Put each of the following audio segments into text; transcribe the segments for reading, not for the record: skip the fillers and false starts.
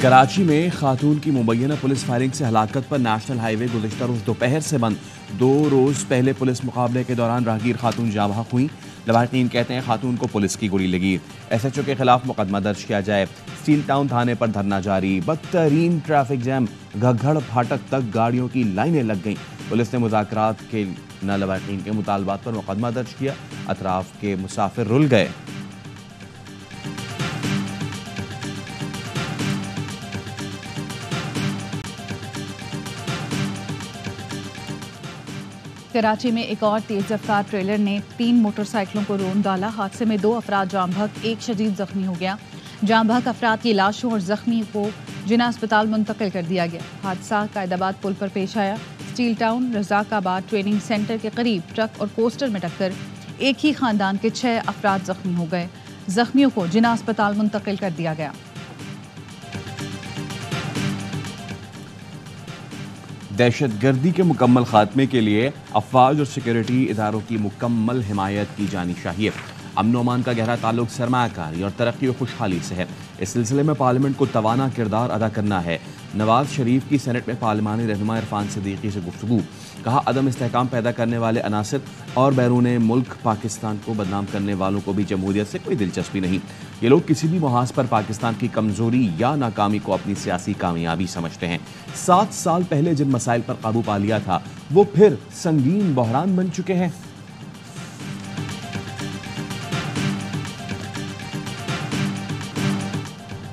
कराची में खातून की मुबैना police firing से हलाकत पर नेशनल हाईवे गुज़िश्ता रोज़ दोपहर से बंद। 2 रोज़ पहले पुलिस मुकाबले के दौरान राहगीर खातून जाँ बहक हुई। लवाहिकीन कहते हैं खातून को पुलिस की गोली लगी। SHO के खिलाफ मुकदमा दर्ज किया जाए। स्टील टाउन थाने पर धरना जारी। बदतरीन ट्रैफिक जैम, घग्घड़ फाटक तक गाड़ियों की लाइनें लग गईं। पुलिस ने मुज़ाकरात के न लवाहिकीन के मुतालबात पर मुकदमा दर्ज किया। अतराफ के मुसाफिर रुल गए। कराची में एक और तेज रफ्तार ट्रेलर ने 3 मोटरसाइकिलों को रोन डाला। हादसे में 2 अफराद जाम बहक, 1 शदीद जख्मी हो गया। जाम बहक अफराद की लाशों और जख्मी को जिना अस्पताल मुंतकिल कर दिया गया। हादसा कायदाबाद पुल पर पेश आया। Steel town Razaqabad training centre के करीब ट्रक और कोस्टर में टक्कर, एक ही खानदान के 6 अफराद जख्मी हो गए। जख्मियों को जिना अस्पताल मुंतकिल कर दिया गया। दहशतगर्दी के मुकम्मल खात्मे के लिए अफवाज और सिक्योरिटी इदारों की मुकम्मल हिमायत की जानी चाहिए। अमन और अमान का गहरा ताल्लुक सरमायाकारी और तरक्की और खुशहाली से है। इस सिलसिले में पार्लियामेंट को तवाना किरदार अदा करना है। नवाज शरीफ की सेनेट में पार्लिमानी रहनुमा इरफान सिद्दीकी से गुफ्तगू। कहा, अदम इस्तेहकाम पैदा करने वाले अनासिर और बैरून मुल्क पाकिस्तान को बदनाम करने वालों को भी जमहूरियत से कोई दिलचस्पी नहीं। ये लोग किसी भी मुहाज पर पाकिस्तान की कमजोरी या नाकामी को अपनी सियासी कामयाबी समझते हैं। 7 साल पहले जिन मसाइल पर काबू पा लिया था वो फिर संगीन बहरान बन चुके हैं।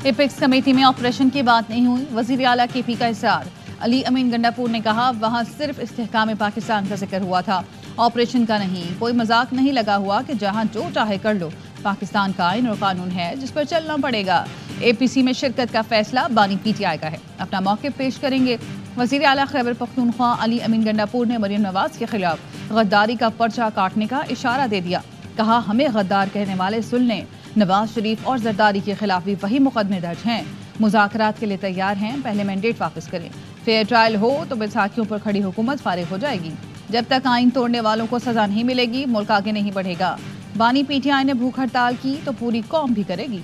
एपेक्स कमेटी में ऑपरेशन की बात नहीं हुई। वजीर आला KP का इशार। अली अमीन गंडापुर ने कहा, वहां सिर्फ इस्तेहकाम पाकिस्तान का जिक्र हुआ था, ऑपरेशन का नहीं। कोई मजाक नहीं लगा हुआ कि जहां जो चाहे कर लो। पाकिस्तान का आईन और कानून है जिस पर चलना पड़ेगा। APC में शिरकत का फैसला बानी PTI का है, अपना मौक़िफ़ पेश करेंगे। वजीर आला खैबर पख्तूनख्वा अली अमीन गंडापुर ने मरीम नवाज के खिलाफ गद्दारी का पर्चा काटने का इशारा दे दिया। कहा, हमें गद्दार कहने वाले सुन लें। नवाज शरीफ और जरदारी के खिलाफ भी वही मुकदमे दर्ज हैं। मुज़ाकरात के लिए तैयार हैं, पहले मैंडेट वापस करें। फेयर ट्रायल हो तो बैसाखियों पर खड़ी हुकूमत फारिग हो जाएगी। जब तक आइन तोड़ने वालों को सजा नहीं मिलेगी, मुल्क आगे नहीं बढ़ेगा। बानी PTI ने भूख हड़ताल की तो पूरी कौम भी करेगी।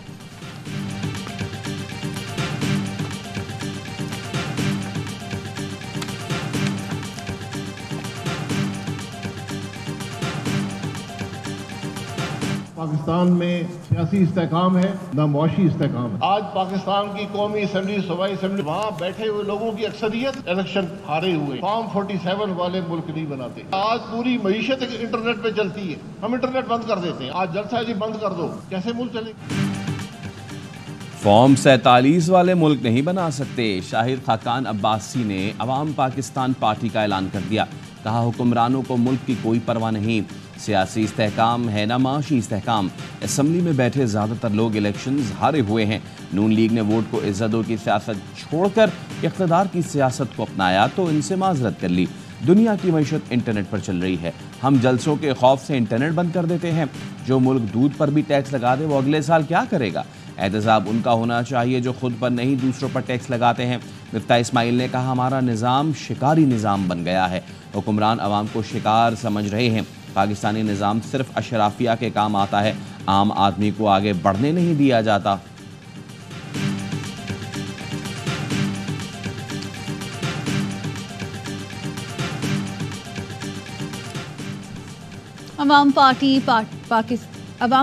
पाकिस्तान में सियासी इस्तेहकाम है, न मुआशी इस्तेहकाम है। आज पाकिस्तान की कौमी असम्बली, सूबाई असम्बली, वहाँ बैठे हुए लोगों की अक्सरियत इलेक्शन हारे हुए। फॉर्म 47 वाले मुल्क नहीं बनाते। आज पूरी मईशत इंटरनेट पे चलती है, हम इंटरनेट बंद कर देते हैं। आज जलसा जी बंद कर दो, कैसे मुल्क चलेगा? फॉर्म 47 वाले मुल्क नहीं बना सकते। शाहिद खाकान अब्बासी ने अवाम पाकिस्तान पार्टी का ऐलान कर दिया। कहा, हुक्मरानों को मुल्क की कोई परवाह नहीं। सियासी इस्तेहकाम है ना माशी इस्तेहकाम। असम्बली में बैठे ज़्यादातर लोग इलेक्शंस हारे हुए हैं। नून लीग ने वोट को इज्जतों की सियासत छोड़कर इक़्तिदार की सियासत को अपनाया तो इनसे माजरत कर ली। दुनिया की मईशत इंटरनेट पर चल रही है, हम जलसों के खौफ से इंटरनेट बंद कर देते हैं। जो मुल्क दूध पर भी टैक्स लगा दे वो अगले साल क्या करेगा? एहतसाब उनका होना चाहिए जो खुद पर नहीं दूसरों पर टैक्स लगाते हैं। मिफ्ता इस्माइल ने कहा, हमारा निज़ाम शिकारी निज़ाम बन गया है। हुक्मरान अवाम को शिकार समझ रहे हैं। पाकिस्तानी निज़ाम सिर्फ अशराफिया के काम आता है, आम आदमी को आगे बढ़ने नहीं दिया जाता। अवाम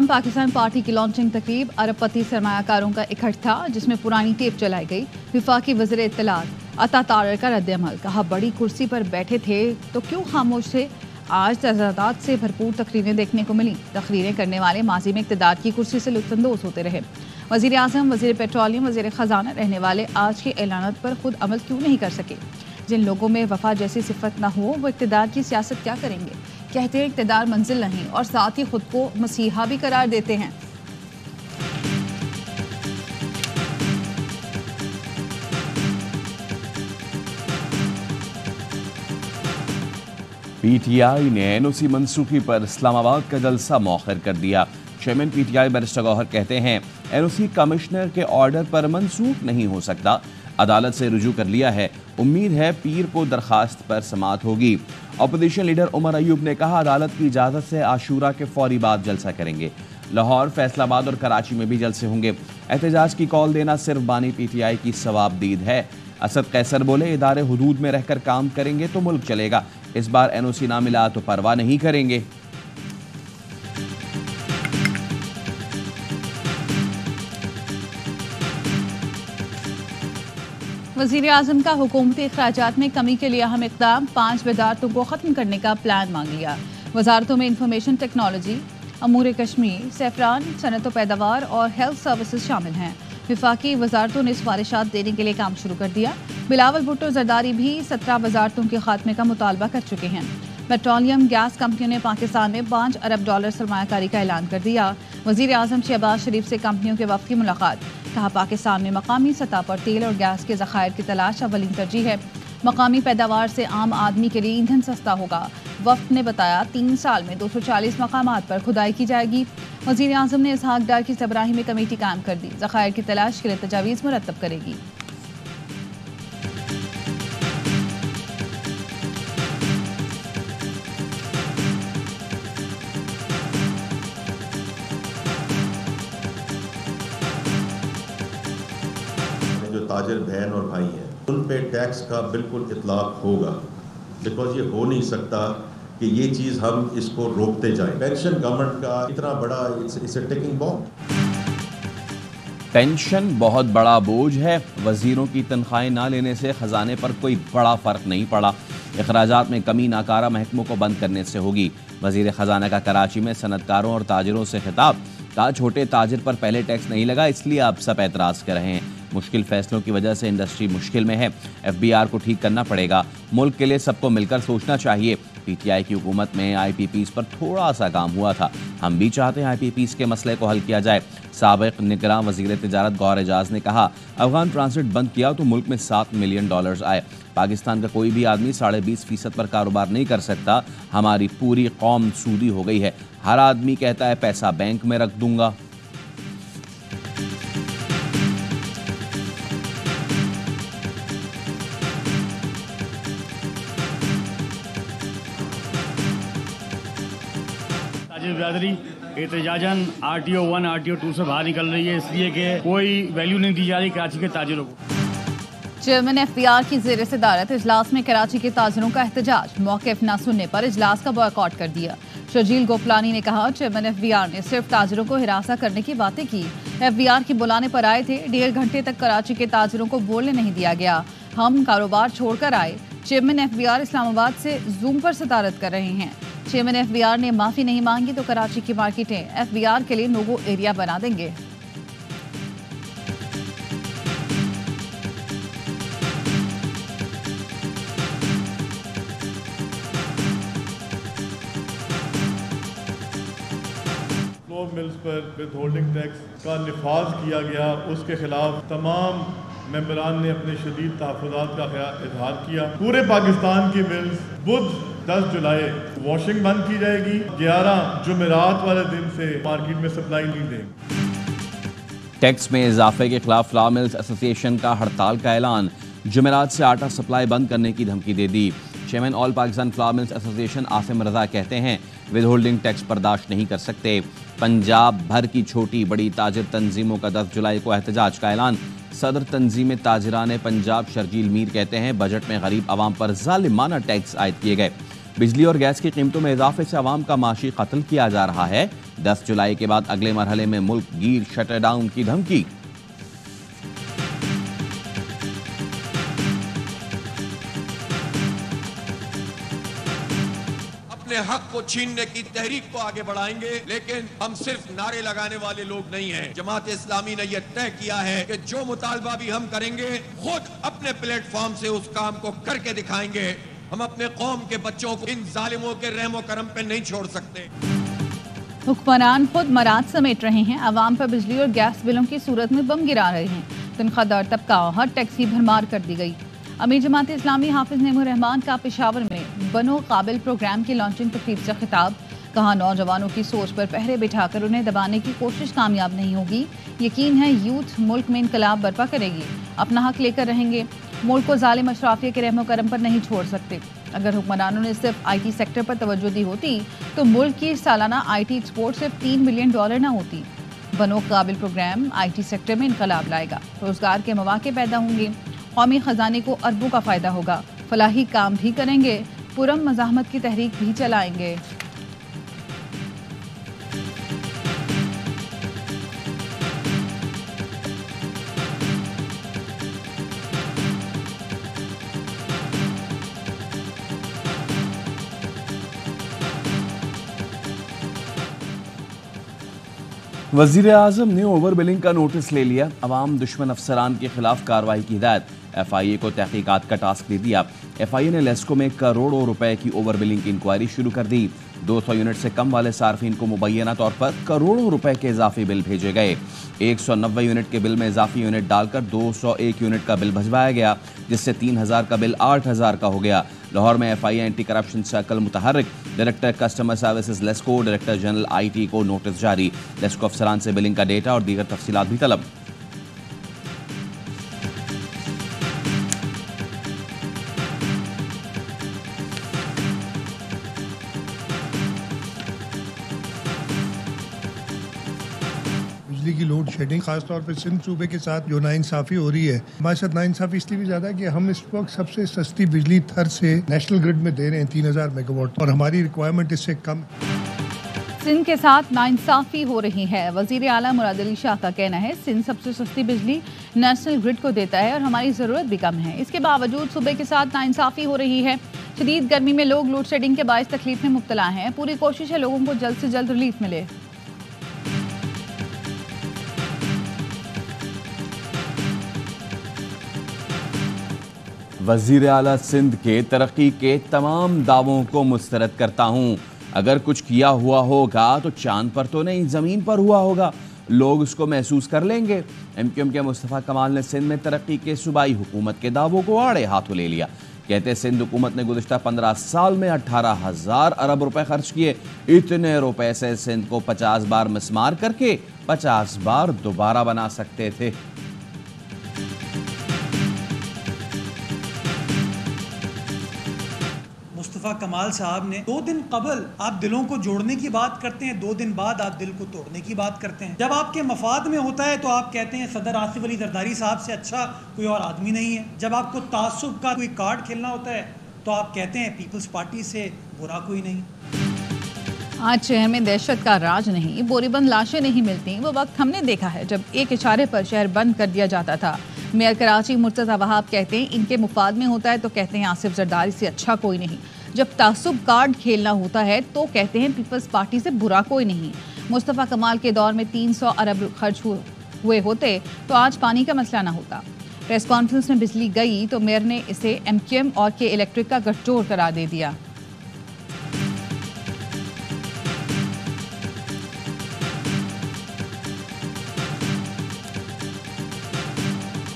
पाकिस्तान पार्टी की लॉन्चिंग तकरीब अरबपति सरमायाकारों का इकट्ठा, जिसमें पुरानी टेप चलाई गई। विफाकी वज़ीर इत्तलात अता तारर का रद्द-ए-अमल। कहा, बड़ी कुर्सी पर बैठे थे तो क्यों खामोश थे? आज तजादात से भरपूर तकरीरें देखने को मिली। तकरीरें करने वाले माजी में इक़्तिदार की कुर्सी से लुत्फ़अंदोज़ होते रहे। वज़ीर आज़म, वज़ीर पेट्रोलियम, वज़ीर ख़जाना रहने वाले आज के ऐलानात पर खुद अमल क्यों नहीं कर सके? जिन लोगों में वफा जैसी सिफत न हो वो इक़्तिदार की सियासत क्या करेंगे? कहते हैं इक़्तिदार मंजिल नहीं, और साथ ही खुद को मसीहा भी करार देते हैं। PTI ने NOC मनसूखी पर इस्लामाबाद का जलसा मौखर कर दिया। चेयरमैन PTI बैरिस्टर गौहर कहते हैं, NOC कमिश्नर के ऑर्डर पर मनसूख नहीं हो सकता। अदालत से रुजू कर लिया है। उम्मीद है पीर को दरखास्त पर समाअत होगी। अपोजिशन लीडर उमर अयूब ने कहा, अदालत की इजाज़त से आशूरा के फौरी बाद जलसा करेंगे। लाहौर, फैसलाबाद और कराची में भी जलसे होंगे। एहतजाज की कॉल देना सिर्फ बानी पीटीआई की सवाबदीद है। असद कैसर बोले, इदारे हुदूद में रहकर काम करेंगे तो मुल्क चलेगा। इस बार एनओसी ना मिला तो परवाह नहीं करेंगे। वज़ीर आज़म का हुकूमती अखराजात में कमी के लिए अहम इक़दाम, 5 वज़ारतों को ख़त्म करने का प्लान मांग लिया। वज़ारतों में इंफॉर्मेशन टेक्नोलॉजी, अमूर कश्मीर, सैफरान, सनत व पैदावार और हेल्थ सर्विसेज शामिल हैं। विफाकी वज़ारतों ने सिफारिशात देने के लिए काम शुरू कर दिया। बिलावल भुट्टो जरदारी भी 17 वज़ारतों के खात्मे का मुतालबा कर चुके हैं। पेट्रोलियम गैस कंपनियों ने पाकिस्तान में $5 अरब सरमायाकारी का ऐलान कर दिया। वज़ीर आज़म शहबाज शरीफ से कंपनियों के वफ़द की मुलाकात। कहा, पाकिस्तान में मकामी सतह पर तेल और गैस के ज़खायर की तलाश अव्वलीन तरजीह है। मकामी पैदावार से आम आदमी के लिए ईंधन सस्ता होगा। वफ़द ने बताया, 3 साल में 240 मकामात पर खुदाई की जाएगी। वज़ीर आज़म ने इसहाक डार की सरबराही में कमेटी कायम कर दी। ज़खायर की तलाश के लिए तजावीज़ मुरतब करेगी। जो ताजिर बहन और भाई हैं उन पे टैक्स का बिल्कुल इतलाक होगा, बिकॉज ये हो नहीं सकता कि ये चीज़ हम इसको रोकते जाएं। पेंशन गवर्नमेंट का इतना बड़ा it's a ticking bomb. Pension बहुत बड़ा बोझ है। वजीरों की तनख्वाहें ना लेने से खजाने पर कोई बड़ा फर्क नहीं पड़ा। अखराजात में कमी नाकारा महकमों को बंद करने से होगी। वजीर खजाना का कराची में सनतकारों और ताजिरों से खिताब। कहा, छोटे ताजिर पर पहले टैक्स नहीं लगा, इसलिए अब सब एतराज़ कर रहे हैं। मुश्किल फैसलों की वजह से इंडस्ट्री मुश्किल में है। FBR को ठीक करना पड़ेगा। मुल्क के लिए सबको मिलकर सोचना चाहिए। PTI की हुकूमत में IPPs पर थोड़ा सा काम हुआ था। हम भी चाहते हैं IPPs के मसले को हल किया जाए। साबिक निगरान वज़ीर तिजारत गौहर एजाज ने कहा, अफगान ट्रांसिट बंद किया तो मुल्क में $7 मिलियन आए। पाकिस्तान का कोई भी आदमी 20.5% पर कारोबार नहीं कर सकता। हमारी पूरी कौम सूदी हो गई है। हर आदमी कहता है पैसा बैंक में रख दूंगा। बिरादरी एहतजाजन RTO 1 RTO 2 से बाहर निकल रही है, इसलिए कि कोई वैल्यू नहीं दी जा रही कराची के ताजिरों को। चेयरमैन FBR की ज़ेर सदारत इजलास में कराची के ताजिरों का एहतजाज। मौक़िफ़ न सुनने पर इजलास का बॉयकॉट कर दिया। शर्जील गोपलानी ने कहा, चेयरमैन FBR ने सिर्फ ताजिरों को हिरासा करने की बातें की। FBR की बुलाने पर आए थे। 1.5 घंटे तक कराची के ताजिरों को बोलने नहीं दिया गया। हम कारोबार छोड़कर आए। चेयरमैन FBR इस्लामाबाद से जूम पर सदारत कर रहे हैं। चेयरमैन FBR ने माफ़ी नहीं मांगी तो कराची की मार्केटें FBR के लिए नो-गो एरिया बना देंगे। फ्लोर मिल्स पर विदहोल्डिंग टैक्स का निफाज किया गया, उसके खिलाफ तमाम मेंबरान ने अपने शदीद तहफ़्फ़ुज़ात का इजहार किया। पूरे पाकिस्तान की मिल्स बुध 10 जुलाई वॉशिंग बंद की जाएगी। 11 जुमेरात वाले दिन से मार्केट में सप्लाई नहीं देंगे। टैक्स में इजाफे के खिलाफ फ्लावर मिल्स एसोसिएशन का हड़ताल का ऐलान। जुमेरात से आटा सप्लाई बंद करने की धमकी दे दी। Chairman all Pakistan flour mills association Asim Raza कहते हैं, विदहोल्डिंग टैक्स बर्दाश्त नहीं कर सकते। पंजाब भर की छोटी बड़ी ताजिर तंजीमों का 10 जुलाई को एहतजाज का ऐलान। सदर तंजीम ताजिरान पंजाब शर्जील मीर कहते हैं, बजट में गरीब आवाम पर जालिमाना टैक्स आयद किए गए। बिजली और गैस की कीमतों में इजाफे से आवाम का माशी कत्ल किया जा रहा है। 10 जुलाई के बाद अगले मरहले में मुल्क गिर शटर डाउन की धमकी। अपने हक को छीनने की तहरीक को आगे बढ़ाएंगे, लेकिन हम सिर्फ नारे लगाने वाले लोग नहीं हैं। जमात इस्लामी ने यह तय किया है कि जो मुतालबा भी हम करेंगे खुद अपने प्लेटफॉर्म से उस काम को करके दिखाएंगे। हम अपने कौम के बच्चों को इन जालिमों के रहमो करम पे नहीं छोड़ सकते। हुक्मरान खुद मराद समेट रहे हैं। आवाम पर बिजली और गैस बिलों की सूरत में बम गिरा रहे हैं। तनख्वाहदार तबका हर टैक्स की भरमार कर दी गई। अमीर जमात इस्लामी हाफिज नेमुर रहमान का पेशावर में बनो काबिल प्रोग्राम की लॉन्चिंग तकरीब से खिताब। कहा, नौजवानों की सोच पर पहरे बिठाकर उन्हें दबाने की कोशिश कामयाब नहीं होगी। यकीन है यूथ मुल्क में इनकलाब बर्पा करेगी। अपना हक लेकर रहेंगे। मुल्क को जालिम अशराफिया के रहमो करम पर नहीं छोड़ सकते। अगर हुक्मरानों ने सिर्फ IT सेक्टर पर तवज्जो दी होती तो मुल्क की सालाना IT एक्सपोर्ट सिर्फ $3 बिलियन ना होती। बनो काबिल प्रोग्राम IT सेक्टर में इनकलाब लाएगा, रोजगार के मौके पैदा होंगे, कौमी खजाने को अरबों का फायदा होगा, फलाही काम भी करेंगे, पुरम मज़ाहमत की तहरीक भी चलाएंगे। वज़ीर आज़म ने ओवर बिलिंग का नोटिस ले लिया। अवाम दुश्मन अफसरान के खिलाफ कार्रवाई की हिदायत। FIA को तहकीकात का टास्क दे दिया। FIA ने लेस्को में करोड़ों रुपए की ओवर बिलिंग की इंक्वायरी शुरू कर दी। 200 यूनिट से कम वाले सार्फिन को मुबैना तौर पर करोड़ों रुपए के इजाफी बिल भेजे गए। 190 यूनिट के बिल में इजाफी यूनिट डालकर 201 यूनिट का बिल भिजवाया गया, जिससे 3000 का बिल 8000 का हो गया। लाहौर में FIA एंटी करप्शन सर्कल मुतहर्रिक, director customer services LESCO, director general IT को नोटिस जारी। लेस्को अफसरान से बिलिंग का डेटा और दीगर तफसीलात भी तलब। बिजली की लोड शेडिंग खासतौर पर सिंध सूबे के साथ जो नाइंसाफी हो रही है, हमारे साथ नाइंसाफी इसलिए भी ज्यादा है कि हम इस वक्त सबसे सस्ती बिजली थर से नेशनल ग्रिड में दे रहे हैं 3000 मेगावाट और हमारी रिक्वायरमेंट इससे कम। सिंध के साथ नाइंसाफी हो रही है। वजीर आला मुराद अली शाह का कहना है सिंध सबसे सस्ती बिजली नेशनल ग्रिड को देता है और हमारी ज़रूरत भी कम है। इसके बावजूद सूबे के साथ नाइंसाफी हो रही है। शदीद गर्मी में लोग लोड शेडिंग के बायस तकलीफ में मुब्तला हैं। पूरी कोशिश है लोगों को जल्द से जल्द रिलीफ मिले। वज़ीर आला सिंध के तरक्की के तमाम दावों को मुस्तरद करता हूँ। अगर कुछ किया हुआ होगा तो चांद पर तो नहीं, ज़मीन पर हुआ होगा। लोग उसको महसूस कर लेंगे। MQM के मुस्तफ़ा कमाल ने सिंध में तरक्की के सूबाई हुकूमत के दावों को आड़े हाथों ले लिया। कहते सिंध हुकूमत ने गुज़िश्ता 15 साल में 18,000 अरब रुपए खर्च किए। इतने रुपए से सिंध को 50 बार मिसमार करके 50 बार दोबारा बना सकते थे। मुस्तफ़ा कमाल साहब ने 2 दिन कबल आप दिलों को जोड़ने की बात करते हैं, 2 दिन बाद आप दिल को तोड़ने की बात करते हैं। जब आपके मफाद में होता है तो आप कहते हैं सदर आसिफ अली जरदारी साहब से अच्छा कोई और आदमी नहीं है। जब आपको तासुब का कोई कार्ड खेलना होता है तो आप कहते हैं पीपल्स पार्टी से बुरा कोई नहीं। आज शहर में दहशत का राज नहीं, बोरीबंद लाशें नहीं मिलती। वो वक्त हमने देखा है जब एक इशारे पर शहर बंद कर दिया जाता था। मेयर कराची मुर्तज़ा वहाब कहते हैं इनके मुफाद में होता है तो कहते हैं आसिफ जरदारी से अच्छा कोई नहीं। जब तासुब कार्ड खेलना होता है तो कहते हैं पीपल्स पार्टी से बुरा कोई नहीं। मुस्तफ़ा कमाल के दौर में 300 अरब खर्च हुए होते तो आज पानी का मसला ना होता। प्रेस कॉन्फ्रेंस में बिजली गई तो मेयर ने इसे MQM और के इलेक्ट्रिक का गठजोड़ करार दे दिया।